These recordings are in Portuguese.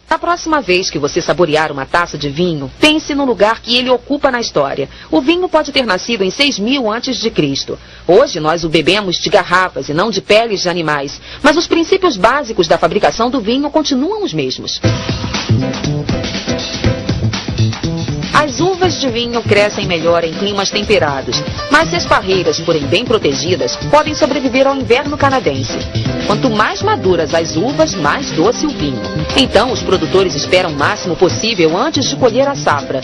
Na próxima vez que você saborear uma taça de vinho, pense no lugar que ele ocupa na história. O vinho pode ter nascido em 6.000 a.C. Hoje nós o bebemos de garrafas e não de peles de animais, mas os princípios básicos da fabricação do vinho continuam os mesmos. As uvas de vinho crescem melhor em climas temperados, mas se as parreiras forem bem protegidas, podem sobreviver ao inverno canadense. Quanto mais maduras as uvas, mais doce o vinho. Então, os produtores esperam o máximo possível antes de colher a safra.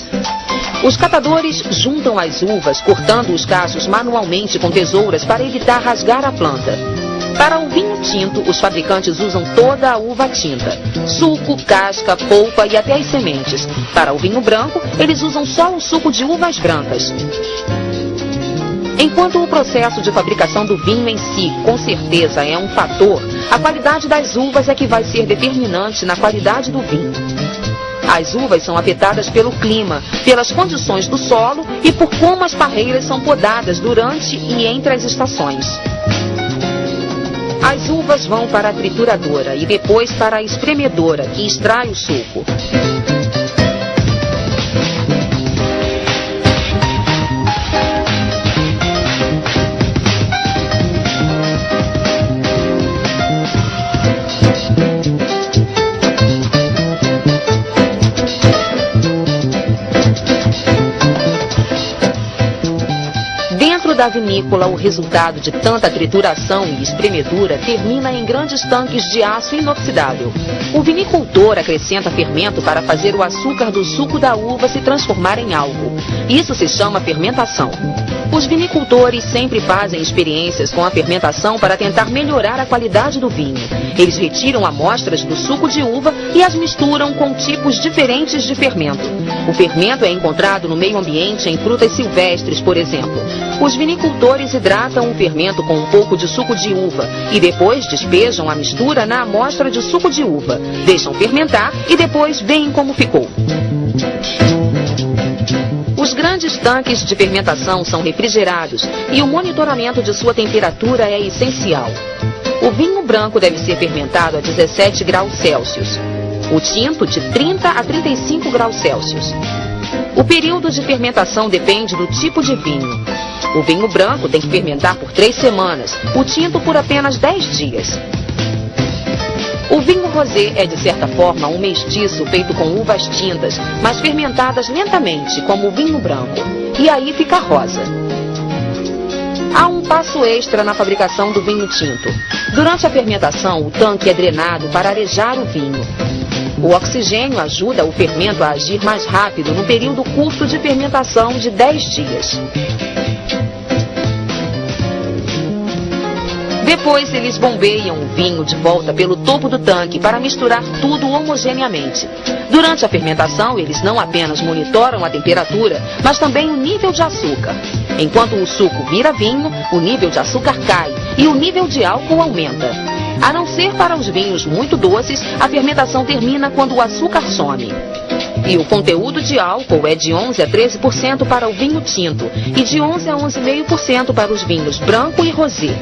Os catadores juntam as uvas, cortando os cachos manualmente com tesouras para evitar rasgar a planta. Para o vinho tinto, os fabricantes usam toda a uva tinta, suco, casca, polpa e até as sementes. Para o vinho branco, eles usam só o suco de uvas brancas. Enquanto o processo de fabricação do vinho em si, com certeza, é um fator, a qualidade das uvas é que vai ser determinante na qualidade do vinho. As uvas são afetadas pelo clima, pelas condições do solo e por como as parreiras são podadas durante e entre as estações. As uvas vão para a trituradora e depois para a espremedora, que extrai o suco. Dentro da vinícola, o resultado de tanta trituração e espremedura termina em grandes tanques de aço inoxidável. O vinicultor acrescenta fermento para fazer o açúcar do suco da uva se transformar em álcool. Isso se chama fermentação. Os vinicultores sempre fazem experiências com a fermentação para tentar melhorar a qualidade do vinho. Eles retiram amostras do suco de uva e as misturam com tipos diferentes de fermento. O fermento é encontrado no meio ambiente em frutas silvestres, por exemplo. Os vinicultores hidratam o fermento com um pouco de suco de uva e depois despejam a mistura na amostra de suco de uva. Deixam fermentar e depois veem como ficou. Os grandes tanques de fermentação são refrigerados e o monitoramento de sua temperatura é essencial. O vinho branco deve ser fermentado a 17 graus Celsius. O tinto de 30 a 35 graus Celsius. O período de fermentação depende do tipo de vinho. O vinho branco tem que fermentar por 3 semanas, o tinto por apenas 10 dias. O vinho rosé é, de certa forma, um mestiço feito com uvas tintas, mas fermentadas lentamente, como o vinho branco. E aí fica rosa. Há um passo extra na fabricação do vinho tinto. Durante a fermentação, o tanque é drenado para arejar o vinho. O oxigênio ajuda o fermento a agir mais rápido no período curto de fermentação de 10 dias. Depois eles bombeiam o vinho de volta pelo topo do tanque para misturar tudo homogeneamente. Durante a fermentação, eles não apenas monitoram a temperatura, mas também o nível de açúcar. Enquanto o suco vira vinho, o nível de açúcar cai e o nível de álcool aumenta. A não ser para os vinhos muito doces, a fermentação termina quando o açúcar some. E o conteúdo de álcool é de 11 a 13% para o vinho tinto e de 11 a 11,5% para os vinhos branco e rosé.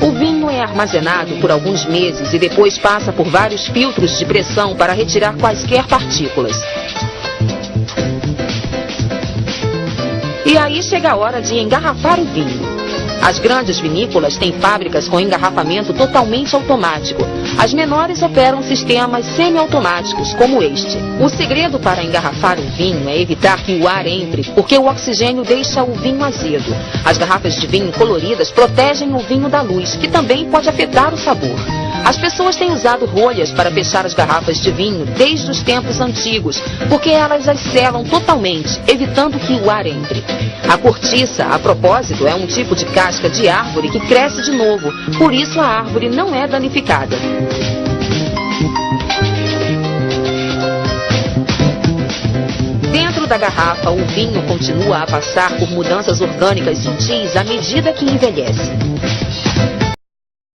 O vinho é armazenado por alguns meses e depois passa por vários filtros de pressão para retirar quaisquer partículas. E aí chega a hora de engarrafar o vinho. As grandes vinícolas têm fábricas com engarrafamento totalmente automático. As menores operam sistemas semiautomáticos, como este. O segredo para engarrafar o vinho é evitar que o ar entre, porque o oxigênio deixa o vinho azedo. As garrafas de vinho coloridas protegem o vinho da luz, que também pode afetar o sabor. As pessoas têm usado rolhas para fechar as garrafas de vinho desde os tempos antigos, porque elas as selam totalmente, evitando que o ar entre. A cortiça, a propósito, é um tipo de casca de árvore que cresce de novo, por isso a árvore não é danificada. Dentro da garrafa, o vinho continua a passar por mudanças orgânicas sutis à medida que envelhece.